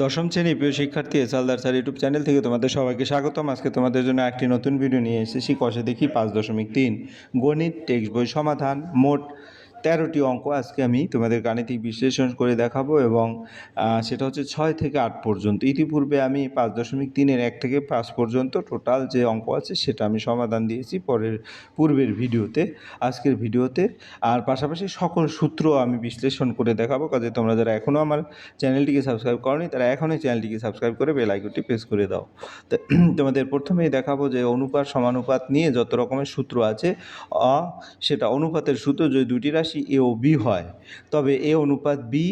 দশম শ্রেণী প্রিয় শিক্ষার্থী এসআলদার স্যার ইউটিউব চ্যানেল থেকে তোমাদের সবাইকে স্বাগতম। আজকে তোমাদের জন্য একটি নতুন ভিডিও নিয়ে এসেছি। কষে দেখি 5.3 গণিত টেক্সট বই সমাধান। মোট 13টি অঙ্ক আজকে আমি তোমাদের গাণিতিক বিশ্লেষণ করে দেখাবো এবং সেটা হচ্ছে 6 থেকে 8 পর্যন্ত। ইতিপূর্বে আমি 5.3-এর 1 থেকে 5 পর্যন্ত টোটাল যে অঙ্ক আছে সেটা আমি সমাধান দিয়েছি পূর্বের ভিডিওতে, আজকের ভিডিওতে। আর পাশাপাশি সকল সূত্র আমি বিশ্লেষণ করে দেখাবো। কাজে তোমরা যারা এখনও আমার চ্যানেলটিকে সাবস্ক্রাইব করনি তারা এখনই চ্যানেলটিকে সাবস্ক্রাইব করে বেল আইকনটি প্রেস করে দাও। তো তোমাদের প্রথমেই দেখাবো যে অনুপাত সমানুপাত নিয়ে যত রকমের সূত্র আছে সেটা অনুপাতের সূত্র যদি দুটি রাশি এ ও বি হয় তবে এ অনুপাত বি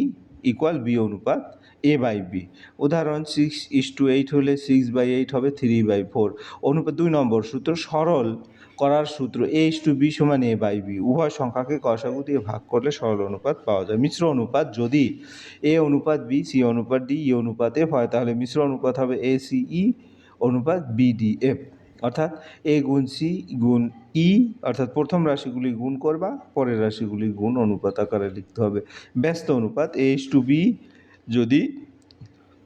ইকুয়াল বি অনুপাত এ বাই বি। উদাহরণ 6:8 হলে 6/8 হবে 3/4। অনুপাত 2 নম্বর সূত্র সরল করার সূত্র a/b সমান a বাই বি। উভয় সংখ্যাকে গসাগু দিয়ে ভাগ করলে সরল অনুপাত পাওয়া যায়। মিশ্র অনুপাত যদি এ অনুপাত বি সি অনুপাত ডি ই অনুপাত এফ হয় তাহলে মিশ্র অনুপাত হবে এ সি ই অনুপাত বি ডি এফ। অর্থাৎ এ গুণ সি গুণ ই, অর্থাৎ প্রথম রাশিগুলি গুণ করবা, পরের রাশিগুলি গুণ অনুপাত আকারে লিখতে হবে। ব্যস্ত অনুপাত a/b যদি,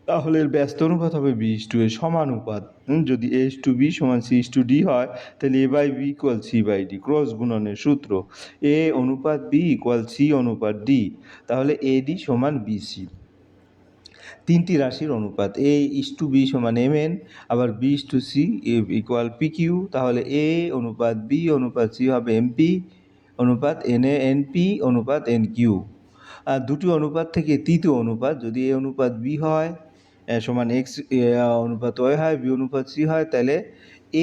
তাহলে এর ব্যস্ত অনুপাত হবে b/a। সমানুপাত যদি a/b সমান c/d হয় তাহলে a by B equal C by D. Cross গুণনের সূত্র a অনুপাত b ইকুয়াল সি অনুপাত ডি, তাহলে ad সমান bc। তিনটি রাশির অনুপাত a/b সমান mn, আবার b/c ইকুয়াল pq, তাহলে a অনুপাত b অনুপাত c হবে mp অনুপাত np অনুপাত nq। আর দুটি অনুপাত থেকে তৃতীয় অনুপাত যদি a অনুপাত b হয় সমান x অনুপাত y হয়, b অনুপাত c হয়, তাহলে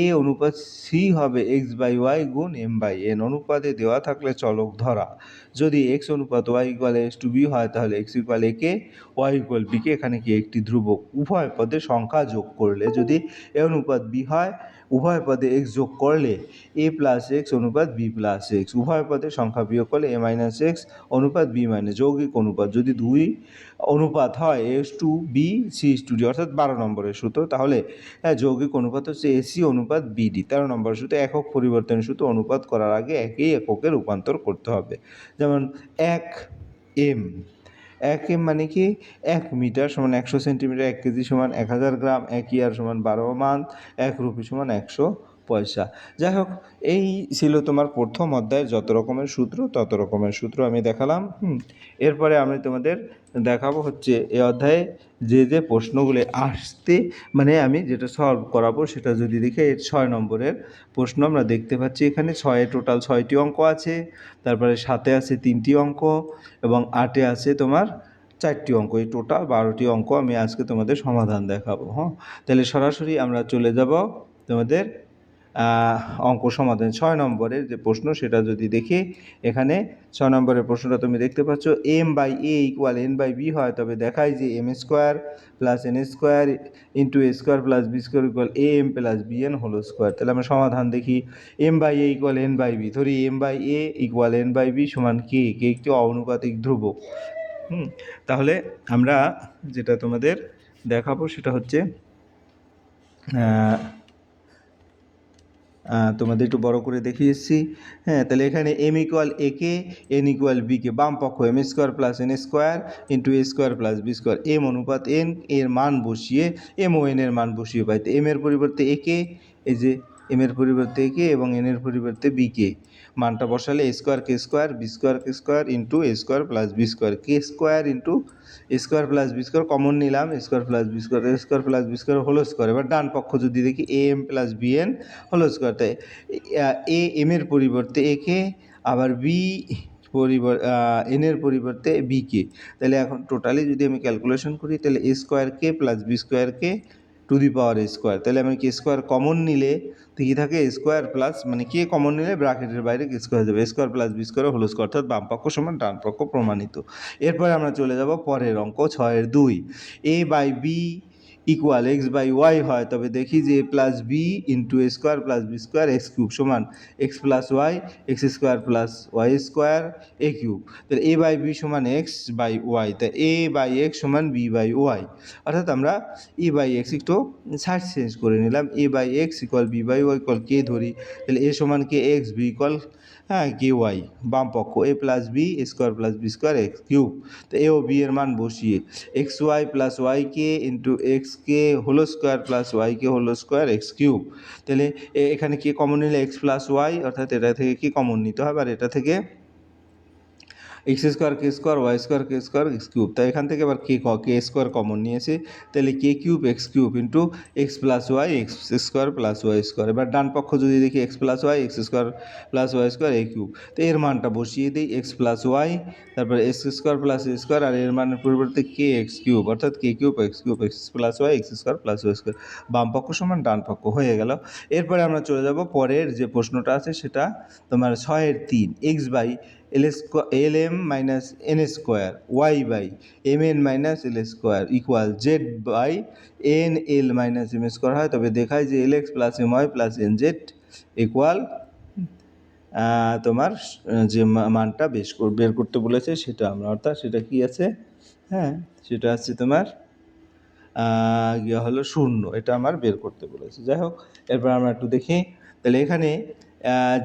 a অনুপাত c হবে x/y গুণ m/n। অনুপাতে দেওয়া থাকলে চলক ধরা। যদি x অনুপাত y ইকুয়াল a/b হয় তাহলে x equal a K, y equal b কে, এখানে কি একটি ধ্রুবক। উভয় পদে সংখ্যা যোগ করলে যদি a অনুপাত b হয়, উভয় পদে x যোগ করলে a প্লাস x অনুপাত b প্লাস x। উভয় পদে সংখ্যা বিয়োগ করলে a মাইনাস x অনুপাত b মাইনাস। যৌগিক অনুপাত যদি দুই অনুপাত হয় a/b c/d, অর্থাৎ 12 নম্বরের সূত্র, তাহলে যৌগিক অনুপাত হচ্ছে ac অনুপাত bd। 13 নম্বরের সূত্র একক পরিবর্তনের সূত্র, অনুপাত করার আগে একই এককে রূপান্তর করতে হবে। যেমন 1m মানে কি 1 মিটার সমান 100 সেন্টিমিটার, 1 কেজি সমান 1000 গ্রাম, 1 ইয়ার সমান 12 মান্থ, 1 রুপি সমান 100 পয়সা। যাই হোক, এই ছিল তোমার প্রথম অধ্যায়ের যত রকমের সূত্র তত রকমের সূত্র আমি দেখালাম। এরপরে আমি তোমাদের দেখাবো হচ্ছে এই অধ্যায়ে যে প্রশ্নগুলো আসতে, মানে আমি যেটা সলভ করাবো সেটা যদি দেখে 6 নম্বরের প্রশ্ন আমরা দেখতে পাচ্ছি। এখানে 6-এ টোটাল 6টি অঙ্ক আছে, তারপরে 7-এ আছে 3টি অঙ্ক এবং 8-এ আছে তোমার 4টি অঙ্ক। এই টোটাল 12টি অঙ্ক আমি আজকে তোমাদের সমাধান দেখাবো। তাহলে সরাসরি আমরা চলে যাব তোমাদের অঙ্ক সমাধান। 6 নম্বরের যে প্রশ্ন সেটা যদি দেখি, এখানে 6 নম্বরের প্রশ্নটা তুমি দেখতে পাচ্ছ, m/a ইকুয়াল n/b হয় তবে দেখায় যে m² plus n² into a² plus b² equal am plus bn whole square. তাহলে আমরা সমাধান দেখি। m/a ইকুয়াল n/b, ধরি m/a ইকুয়াল n/b সমান কে একটি অনুপাতিক ধ্রুবক। তাহলে আমরা যেটা তোমাদের দেখাবো সেটা হচ্ছে, তোমাদের একটু বড় করে দেখিয়ে এসেছি। তাহলে এখানে m equal a K, n equal b কে, বাম পক্ষ m² plus n² into a² plus b²। m অনুপাত n এর মান বসিয়ে m ও n এর মান বসিয়ে পাই। তো m এর পরিবর্তে a কে, এই যে m এর পরিবর্তে a কে এবং n এর পরিবর্তে b কে, মানটা বসালে a² k² b² k² into a² plus b², k² into a² plus b² common নিলাম, a² plus b² a² plus b² whole square. এবার ডান পক্ষ যদি দেখি am plus bn whole square. তাই a m এর পরিবর্তে a কে, আবার b n এর পরিবর্তে b কে। তাহলে এখন টোটালি যদি আমি ক্যালকুলেশন করি তাহলে a² plus b² to the power a²। তাহলে আমি k² কমন নিলে কি থাকে, a² প্লাস, মানে কে কমন নিলে ব্র্যাকেটের বাইরে k² হয়ে যাবে, a² plus b² whole square, অর্থাৎ বাম পক্ষ সমান ডান পক্ষ প্রমাণিত। এরপরে আমরা চলে যাব পরের অঙ্ক 6-এর 2। a/b ইকুয়াল x/y হয় তবে দেখি যে a plus b into a² plus b² x³ সমান x plus Y x² plus y² a³। তাহলে a/b সমান x/y, তাই a/x সমান b/y। অর্থাৎ আমরা a/x একটু সাইড চেঞ্জ করে নিলাম, a/x ইকুয়াল b/y ইকুয়াল কে ধরি, তাহলে a সমান কে x, b ইকুয়াল হ্যাঁ কে ওয়াই বাম পক্ষ A plus B square plus B square X cube. তো এ ও বি এর মান বসিয়ে X Y plus Y K into X K হোলো স্কোয়ার প্লাস ওয়াই কে হোলো স্কোয়ার এক্স কিউব। তাহলে এখানে কে কমন নিলে এক্স প্লাস ওয়াই, অর্থাৎ এটা থেকে কি কমন নিতে হবে, আর এটা থেকে X square K square Y square K square X cube. তাই এখান থেকে আবার কে স্কোয়ার কমন নিয়েছে, তাহলে K cube X cube into x plus Y X square plus Y square. এবার ডান পক্ষ যদি দেখি X plus Y X square plus Y square A cube. তো এর মানটা বসিয়ে দিই এক্স প্লাস ওয়াই, তারপরে X square plus A square, আর এর মানের পরিবর্তে কে এক্স কিউব, অর্থাৎ K cube X plus Y X square plus Y square. বাম পক্ষ সমান ডান পক্ষ হয়ে গেল। এরপরে আমরা চলে যাব পরের যে প্রশ্নটা আছে, সেটা তোমার 6-3 X by L M minus N square Y by M N minus L square equal Z by N L minus M square হয়, তবে দেখায় যে L X plus M Y plus N Z equal তোমার যে মানটা বের করতে বলেছে সেটা আমরা, অর্থাৎ সেটা কি আছে, হ্যাঁ সেটা আছে তোমার ইয়ে হলো 0, এটা আমার বের করতে বলেছে। যাই হোক, এরপর আমরা একটু দেখি। তাহলে এখানে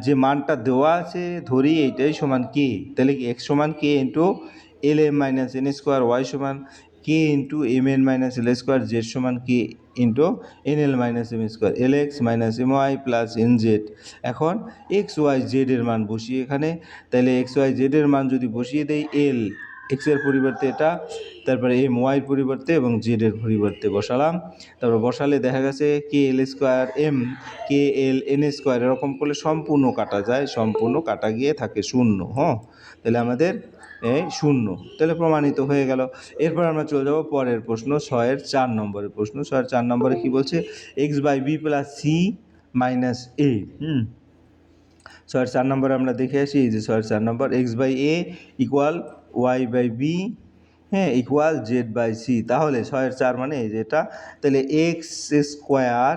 যে মানটা দেওয়া আছে ধরি এইটাই সমান কে, তাহলে কি এক্স সমান কে into L M minus N square, Y সমান কে into M N minus L square, Z সমান কে into N L minus M square, L X minus M Y plus N Z. এখন এক্স ওয়াই জেডের মান বসিয়ে এখানে, তাহলে x Y জেডের মান যদি বসিয়ে দেই এল এক্সের পরিবর্তে এটা, তারপরে এম ওয়াইয়ের পরিবর্তে এবং জেডের পরিবর্তে বসালাম। তারপর বসালে দেখা গেছে কে এল square M K L N square এরকম করলে সম্পূর্ণ কাটা যায়, সম্পূর্ণ কাটা গিয়ে থাকে 0। হ্যাঁ, তাহলে আমাদের এই 0, তাহলে প্রমাণিত হয়ে গেল। এরপর আমরা চলে যাব পরের প্রশ্ন 6-4 নম্বরের প্রশ্ন। 6-4 নম্বরে কী বলছে, x by b plus c minus a. 6-4 নম্বরে আমরা দেখে আসি, এই যে 6-4 number x by a equal y by b, হ্যাঁ ইকুয়াল জেড বাই সি। তাহলে 6-4 মানে এই যে এটা, তাহলে x square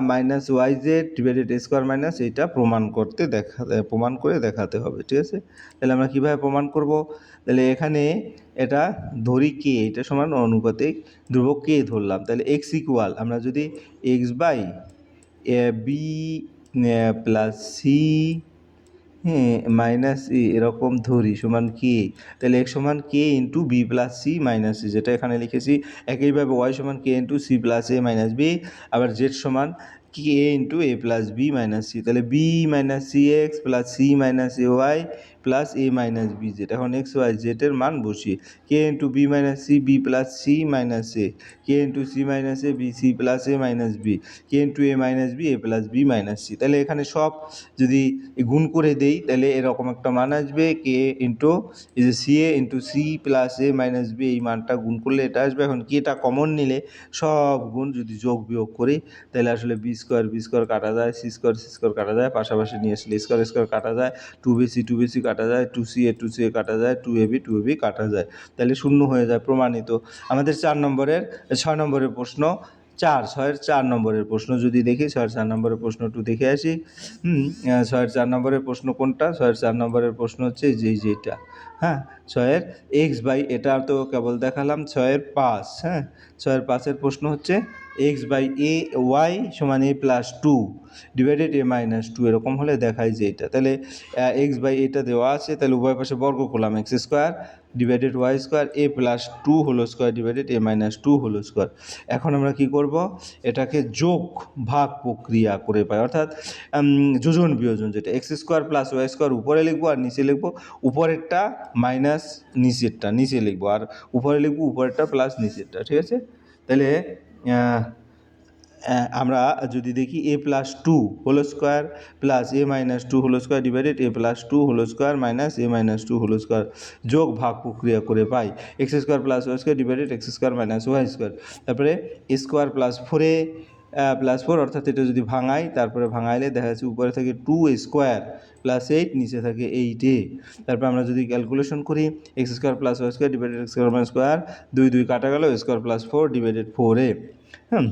minus y z divided square minus, এইটা প্রমাণ করে দেখাতে হবে, ঠিক আছে। তাহলে আমরা কীভাবে প্রমাণ করব, তাহলে এখানে এটা ধরি কে, এটা সমান অনুপাতিক ধ্রুবক কে ধরলাম, তাহলে এক্স ইকুয়াল আমরা যদি x by b plus c minus a এরকম ধরি সমান কে, তাহলে এক্স সমান কে into b plus c minus c, যেটা এখানে লিখেছি। একইভাবে ওয়াই সমান কে into c plus a minus b, আবার জেড সমান কে into a plus b minus c, তাহলে b minus c x plus c minus a y plus a minus b z. এখন x Y জেডের মান বসিয়ে কে into b minus c b plus c minus a, k into c minus a b c plus a minus b, k into a minus b a plus b minus c. তাহলে এখানে সব যদি গুণ করে দেই তাহলে এরকম একটা মান আসবে, কে ইন্টু এই যে C A into c plus a minus B, এই মানটা গুণ করলে এটা আসবে। এখন কেটা কমন নিলে সব গুণ যদি যোগ বিয়োগ করি তাহলে আসলে বি স্কোয়ার কাটা যায়, সি স্কোয়ার কাটা যায়, পাশাপাশি নিয়ে আসলে স্কোয়ার কাটা যায়, টু বি সি কাটা যায়, টু সি এ কাটা যায়, টু এ বি কাটা যায়, তাহলে 0 হয়ে যায়, প্রমাণিত। আমাদের 6 নম্বরের প্রশ্ন 6-4 নম্বরের প্রশ্ন যদি দেখি, 6-4 নম্বরের প্রশ্ন একটু দেখে আসি। 6-4 নম্বরের প্রশ্ন কোনটা, 6-4 নম্বরের প্রশ্ন হচ্ছে যেটা, হ্যাঁ 6-এর এক্স বাই, এটা তো কেবল দেখালাম 6-5, হ্যাঁ 6-5-এর প্রশ্ন হচ্ছে এক্স বাই এ ওয়াই সমান এ প্লাস 2 ডিভাইডেড এ মাইনাস 2, এরকম হলে দেখায় যে এটা। তাহলে এক্স বাই এটা দেওয়া আছে, তাহলে উভয় পাশে বর্গ করলাম, x square divided y square a plus 2 whole square divided a minus 2 whole square. এখন আমরা কি করব, এটাকে যোগ ভাগ প্রক্রিয়া করে পাই, অর্থাৎ যোজন বিয়োজন, যেটা x square plus Y square উপরে লিখবো আর নিচে লিখবো, উপরেরটা মাইনাস নিচেরটা নিচে লিখবো, আর উপরে লিখবো উপরেরটা প্লাস নিচেরটা, ঠিক আছে। তাহলে আমরা যদি দেখি a plus 2 whole square plus a minus 2 whole square divided a plus 2 whole square minus a minus 2 whole square, যোগ ভাগ প্রক্রিয়া করে পাই x square plus Y square divided x square minus y square. তারপরে স্কোয়ার প্লাস 4 অর্থাৎ এটা যদি ভাঙাই, তারপরে ভাঙাইলে দেখা যাচ্ছে উপরে থাকে 2 স্কোয়ার প্লাস 8, নিচে থাকে 8a। তারপর আমরা যদি ক্যালকুলেশন করি x square plus Y square divided x square minus square, 2 কাটা গেল, স্কোয়ার প্লাস 4 ডিভাইডেড 4a। হ্যাঁ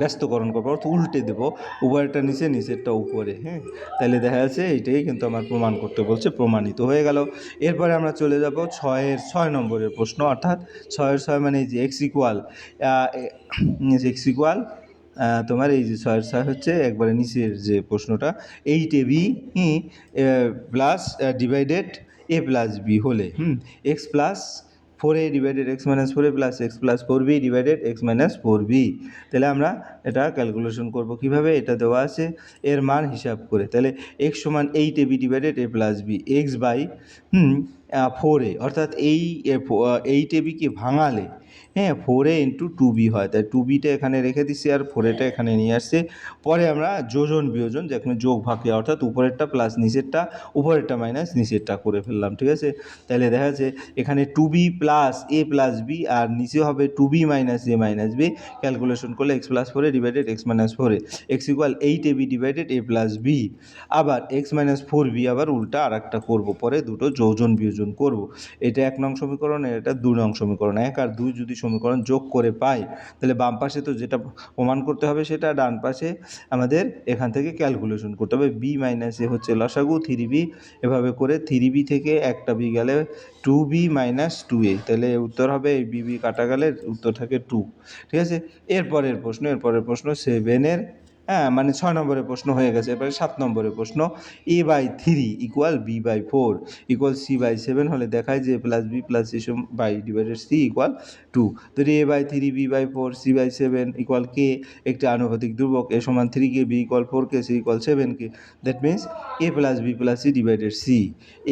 ব্যস্তকরণ করবো, অর্থ উল্টে দেবো, উপরেরটা নিচেরটা উপরে, হ্যাঁ তাহলে দেখা যাচ্ছে এইটাই কিন্তু আমার প্রমাণ করতে বলছে, প্রমাণিত হয়ে গেল। এরপরে আমরা চলে যাব 6 নম্বরের প্রশ্ন, অর্থাৎ 6 মানে যে এক্স ইকুয়াল তোমার এই যে 6 হচ্ছে একবারে নিচের যে প্রশ্নটা 8ab plus divided a plus b হলে x plus 4a divided x minus 4a plus x plus 4b divided x minus 4b। তাহলে আমরা এটা ক্যালকুলেশন করব কিভাবে, এটা দেওয়া আছে এর মান হিসাব করে। তাহলে এক্স সমান 8ab divided a plus b x by 4a, অর্থাৎ এই 8abকে ভাঙালে 4a ইন্টু 2b হয়। তাই 2bটা এখানে রেখে দিচ্ছি আর 4aটা এখানে নিয়ে আসছে। পরে আমরা যোজন বিয়োজন যেখানে যোগ ভাগে অর্থাৎ উপরেরটা প্লাস নিচেরটা, উপরেরটা মাইনাস নিচেরটা করে ফেললাম, ঠিক আছে। তাহলে দেখা যাচ্ছে এখানে 2b plus a plus b আর নিচে হবে 2b minus a minus b। Calculation করলে x plus 4a divided x minus 4a x equal 8ab divided a plus b। আবার এক্স মাইনাস 4b আবার উল্টা আর একটা করবো, পরে দুটো যোজন বিয়োজন করব। এটা 1 নং সমীকরণ, এটা 2 নং সমীকরণ। 1 আর 2 যদি সমীকরণ যোগ করে পাই তাহলে বাম পাশে তো যেটা প্রমাণ করতে হবে সেটা, ডান পাশে আমাদের এখান থেকে ক্যালকুলেশন করতে হবে। বি মাইনাস এ হচ্ছে লসাগু 3b, এভাবে করে 3b থেকে একটা বি গেলে 2b মাইনাস 2a, তাহলে উত্তর হবে এই বিবি কাটা গেলে উত্তর থাকে 2, ঠিক আছে। এরপরের প্রশ্ন 7-এর মানে 6 নম্বরের প্রশ্ন হয়ে গেছে। এরপরে 7 নম্বরের প্রশ্ন a/3 equal b/4 equal c/7 হলে দেখায় যে a plus b plus c by divided c equal 2। তো a/3 b/4 c/7 ইকুয়াল কে একটি আনুপাতিক ধ্রুবক, a সমান 3k, b equal 4k, c equal 7k। That means a plus b plus c divided c।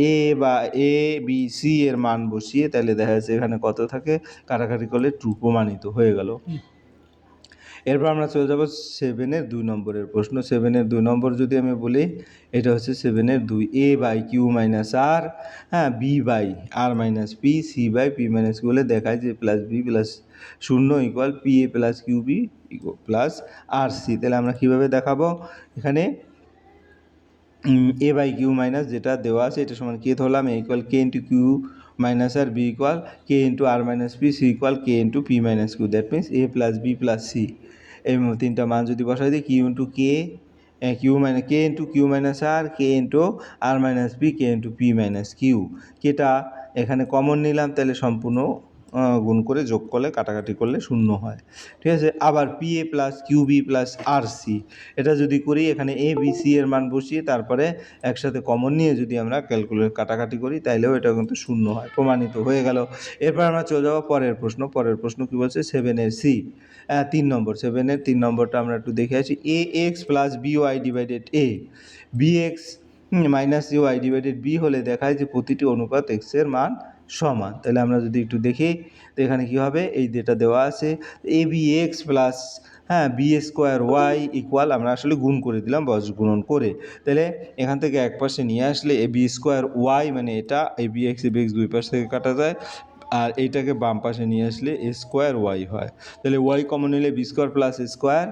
a b c এর মান বসিয়ে তাহলে দেখা যাচ্ছে এখানে কত থাকে, কাটাকাটি করলে 2 প্রমাণিত হয়ে গেল। এরপর আমরা চলে যাব 7-এর 2 নম্বরের প্রশ্ন। 7-এর 2 নম্বর যদি আমি বলি, এটা হচ্ছে 7-এর 2, a/q minus r b/r minus p c/p minus q হলে দেখায় যে plus b plus 0 equal p a plus q b plus r c. তাহলে আমরা কীভাবে দেখাবো, এখানে a/q মাইনাস যেটা দেওয়া আছে এটা সমান কে ধরলাম, a equal k into q minus r, b equal k into r minus p, c equal k into p minus q. That means a plus b plus c, এই তিনটা মান যদি বসাই দিই, q into k k into q minus r, k into r minus p, k into p minus q. কেটা এখানে common নিলাম, তাহলে সম্পূর্ণ গুণ করে যোগ করলে কাটাকাটি করলে 0 হয়, ঠিক আছে। আবার p a plus q b plus r c, এটা যদি করি এখানে এ বি সি এর মান বসিয়ে তারপরে একসাথে কমন নিয়ে যদি আমরা কাটাকাটি করি তাইলেও এটা কিন্তু 0 হয়, প্রমাণিত হয়ে গেল। এরপর আমরা চলে যাবো পরের প্রশ্ন কী বলছে, 7-এর সি 3 নম্বর। 7-এর 3 নম্বরটা আমরা একটু দেখে আসি। A x plus b y divided a b x minus a y divided b হলে দেখায় যে প্রতিটি অনুপাত এক্সের মান সমান। তাহলে আমরা যদি একটু দেখি তো এখানে কী হবে, এই যেটা দেওয়া আছে a b x plus B square y equal, আমরা আসলে গুণ করে দিলাম বস গুণন করে। তাহলে এখান থেকে এক পাশে নিয়ে আসলে এ বি স্কোয়ার ওয়াই মানে এটা এ বি এক্স দুই পাশ থেকে কাটা যায়, আর এইটাকে বাম পাশে নিয়ে আসলে এ স্কোয়ার ওয়াই হয়। তাহলে ওয়াই কমন নিলে b square plus square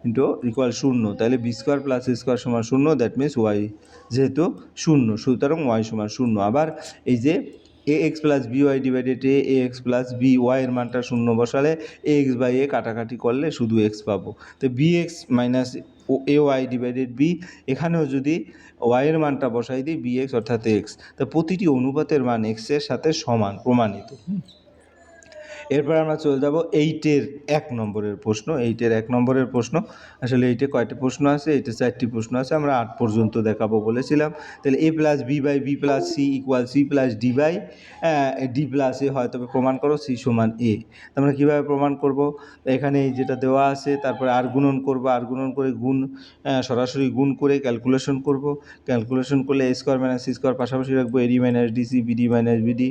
into equal 0। তাহলে বি স্কোয়ার প্লাস স্কোয়ার সমান 0, দ্যাট মিনস ওয়াই যেহেতু 0, সুতরাং ওয়াই সমান 0। আবার এই যে a x plus b y divided a x plus b ওয়াইয়ের মানটা 0 বসালে এ এক্স বাই এ কাটাকাটি করলে শুধু এক্স পাবো। তো B x minus a y divided B, এখানেও যদি ওয়াইয়ের মানটা বসাই দিই বি এক্স অর্থাৎ এক্স, তা প্রতিটি অনুপাতের মান এক্সের সাথে সমান, প্রমাণিত। এরপর আমরা চলে যাব 8-এর 1 নম্বরের প্রশ্ন। 8-এর 1 নম্বরের প্রশ্ন, আসলে 8-এ কয়টি প্রশ্ন আছে, 8-এ 4টি প্রশ্ন আছে, আমরা 8 পর্যন্ত দেখাবো বলেছিলাম। তাহলে a plus b by b plus c equal c plus d by d plus a হয়, তবে প্রমাণ করো সি সমান এ। আমরা কীভাবে প্রমাণ করব, এখানে যেটা দেওয়া আছে তারপরে আর গুণন করব, আর গুণন করে সরাসরি গুণ করে ক্যালকুলেশন করব। ক্যালকুলেশন করলে a square minus c square পাশাপাশি রাখবো, ad minus dc bd minus bd,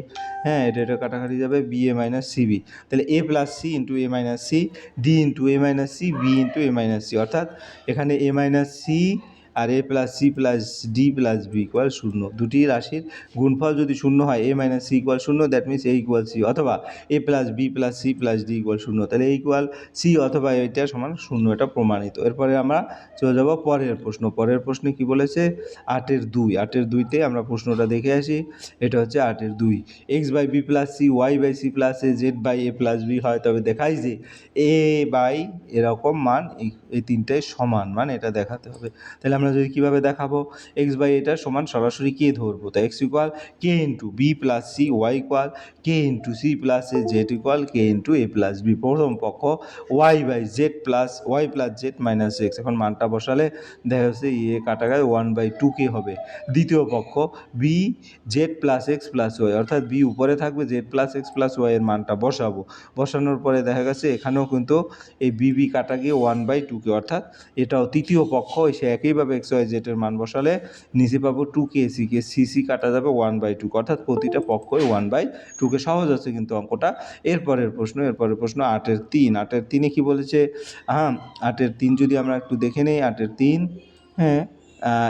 এটা কাটাকাটি যাবে, বি এ মাইনাস সিবি। তাহলে a plus c into a minus c, d into a minus c, b into a minus c, অর্থাৎ এখানে a minus c আর a plus c plus d plus b equal 0। দুটি রাশির গুণফল যদি 0 হয়, a minus c equal 0, that means A equal c, অথবা a plus b plus c plus d equal 0, তাহলে এ ইকুয়াল সি অথবা এটা সমান 0, এটা প্রমাণিত। এরপরে আমরা চলে যাব পরের প্রশ্নে কী বলেছে, 8-এর 2। 8-এর 2-তে আমরা প্রশ্নটা দেখে আসি। এটা হচ্ছে 8-এর 2, x by b plus c y by c plus a z by a plus b হয়, তবে দেখাই যে এ বাই এরকম মান এই তিনটাই সমান মান, এটা দেখাতে হবে। তাহলে আমরা আমরা যদি কীভাবে দেখাবো, এক্স বাই এটা সমান সরাসরি কে ধরবো, তাই x equal k into b plus c, y equal k into c plus a, z equal k into a plus b. প্রথম পক্ষ y by z plus y plus z minus x, এখন মানটা বসালে দেখা যাচ্ছে কাটা গেলে 1/2k হবে। দ্বিতীয় পক্ষ b z plus x plus Y, অর্থাৎ বি উপরে থাকবে, z plus x plus y এর মানটা বসাবো, বসানোর পরে দেখা গেছে এখানেও কিন্তু এই বি কাটা গিয়ে 1/2k, অর্থাৎ এটাও তৃতীয় পক্ষ, সে একইভাবে এক্স ওয়াই জেড এর মান বসালে নিচে পাবো 2k, সি কাটা যাবে 1/2, অর্থাৎ প্রতিটা পক্ষই 1/2k। সহজ আছে কিন্তু অঙ্কটা। এরপরের প্রশ্ন 8-এর 3। 8-এর 3-এ কী বলেছে? 8-এর 3 যদি আমরা একটু দেখে নেই, 8-এর 3, হ্যাঁ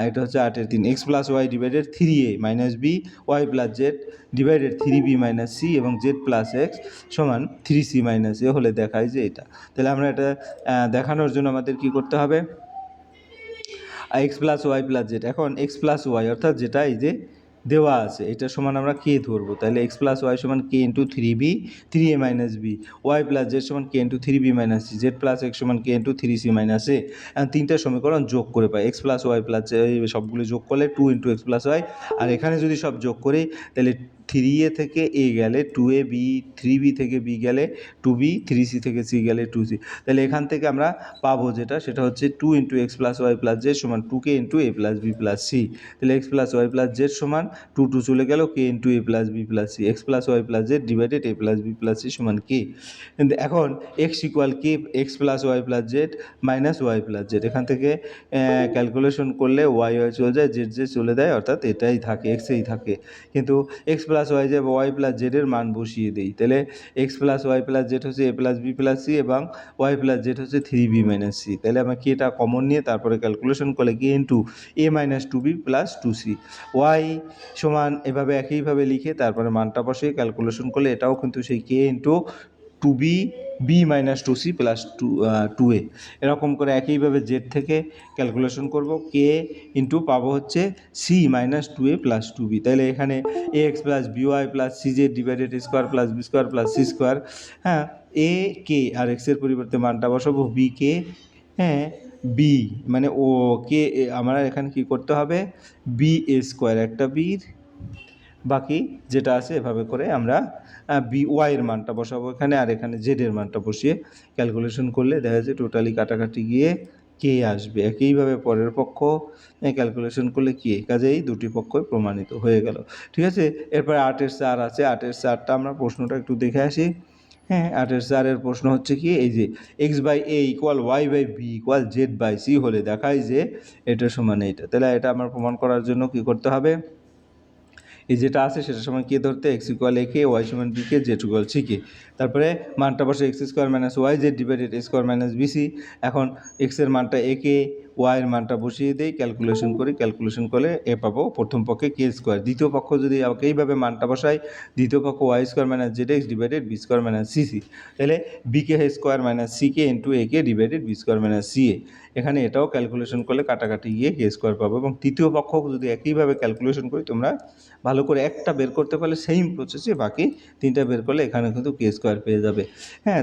এটা হচ্ছে 8-এর 3, x plus y divided 3a minus b, y plus z divided 3b minus c এবং জেড প্লাস এক্স সমান 3c মাইনাস এ হলে দেখায় যে এটা। তাহলে আমরা এটা দেখানোর জন্য আমাদের কি করতে হবে? X plus y plus z, এখন এক্স প্লাস ওয়াই অর্থাৎ যেটা এই যে দেওয়া আছে এটা সমান আমরা কে ধরবো, তাহলে এক্স প্লাস ওয়াই সমান কে into 3b 3a minus b, y plus z সমান কে into 3b minus c, z plus x সমান কে ইন্টু 3c মাইনাস এ। তিনটা সমীকরণ যোগ করে পাই, এক্স প্লাস ওয়াই প্লাস সবগুলো যোগ করলে 2 ইন্টু এক্স প্লাস ওয়াই, আর এখানে যদি সব যোগ করি তাহলে 3a থেকে a গেলে 2a, b 3b থেকে b গেলে 2b, 3c থেকে c গেলে 2c। তাহলে এখান থেকে আমরা পাবো যেটা, সেটা হচ্ছে 2 into x plus y plus z সমান 2k into a plus b plus c. তাহলে x plus y plus z সমান 2 চলে গেল k into a plus b plus c, x plus y plus z divided a plus b plus c সমান k. কিন্তু এখন x equal k, x plus y plus z minus y plus z, এখান থেকে calculation করলে Y চলে যায়, Z চলে যায়, অর্থাৎ এটাই থাকে, এক্সেই থাকে। কিন্তু এক্স প্লাস ওয়াই যে ওয়াই প্লাস জেডের মান বসিয়ে দিই, তাহলে x plus y plus z হচ্ছে a plus b plus c এবং ওয়াই প্লাস জেড হচ্ছে 3b মাইনাস সি। তাহলে আমরা কেটা কমন নিয়ে তারপরে ক্যালকুলেশন করলে k into a minus 2b plus 2c, y সমান এভাবে একইভাবে লিখে তারপরে মানটা বসিয়ে ক্যালকুলেশন করলে এটাও কিন্তু সেই k into 2b b minus 2c plus 2a, এরকম করে একইভাবে জেড থেকে ক্যালকুলেশন করব, কে ইন্টু পাবো হচ্ছে C minus 2a plus 2b। তাহলে এখানে a x plus b y plus c z divided square plus B square plus c square, a k আর এক্সের পরিবর্তে মানটা বসাবো বি কে, বি মানে ও কে, আমরা এখানে কি করতে হবে, বি এ স্কোয়ার একটা বির, বাকি যেটা আছে এভাবে করে আমরা বি ওয়াইয়ের মানটা বসাবো এখানে, আর এখানে জেডের মানটা বসিয়ে ক্যালকুলেশন করলে দেখা যাচ্ছে টোটালি কাটাকাটি গিয়ে কে আসবে। একইভাবে পরের পক্ষ ক্যালকুলেশন করলে কে, কাজেই দুটি পক্ষই প্রমাণিত হয়ে গেল। ঠিক আছে, এরপরে 8-এর 4 আছে, 8-এর 4টা আমরা প্রশ্নটা একটু দেখে আসি। 8-এর 4-এর প্রশ্ন হচ্ছে কি, এই যে x by a equal y by B equal Z by c হলে দেখায় যে এটা সমান এইটা। তাহলে এটা আমার প্রমাণ করার জন্য কি করতে হবে, এই যেটা আছে সেটার সময় কে ধরতে, x equal a k, y সমান b k, z equal c k. তারপরে মানটা বসে x square minus y z divided a square minus bc. এখন এক্সের মানটা এ কে, ওয়াইয়ের মানটা বসিয়ে দেই, ক্যালকুলেশন করি, ক্যালকুলেশন করলে এ পাবো প্রথম পক্ষে কে স্কোয়ার, দ্বিতীয় পক্ষ যদি এইভাবে মানটা বসাই, দ্বিতীয় পক্ষ y square minus z x divided b square minus cc, তাহলে b k square minus c k into a k divided b square minus c a. এখানে এটাও ক্যালকুলেশন করলে কাটাকাটি গিয়ে কে স্কোয়ার পাবো, এবং তৃতীয় পক্ষ যদি একইভাবে ক্যালকুলেশন করি, তোমরা ভালো করে একটা বের করতে পারলে সেম প্রসেসে বাকি 3টা বের করলে এখানে কিন্তু কে স্কোয়ার পেয়ে যাবে।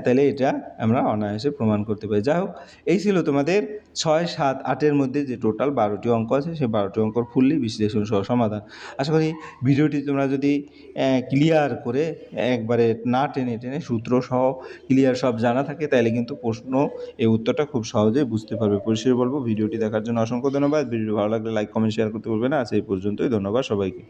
তাহলে এটা আমরা অনায়াসে প্রমাণ করতে পারি। যাই হোক, এই ছিল তোমাদের 6, 7, 8-এর মধ্যে যে টোটাল 12টি অঙ্ক আছে, সেই 12টি অঙ্কর ফুললি বিশ্লেষণ সহ সমাধান। আশা করি ভিডিওটি তোমরা যদি ক্লিয়ার করে একবারে না টেনে টেনে সূত্র সহ ক্লিয়ার সব জানা থাকে, তাহলে কিন্তু প্রশ্ন এই উত্তরটা খুব সহজেই বুঝতে পারবে। পরিশেষে বলবো, ভিডিওটি দেখার জন্য অসংখ্য ধন্যবাদ। ভিডিওটি ভালো লাগলে লাইক কমেন্ট শেয়ার করতে ভুলবে না। আজ এই পর্যন্তই, ধন্যবাদ সবাইকে।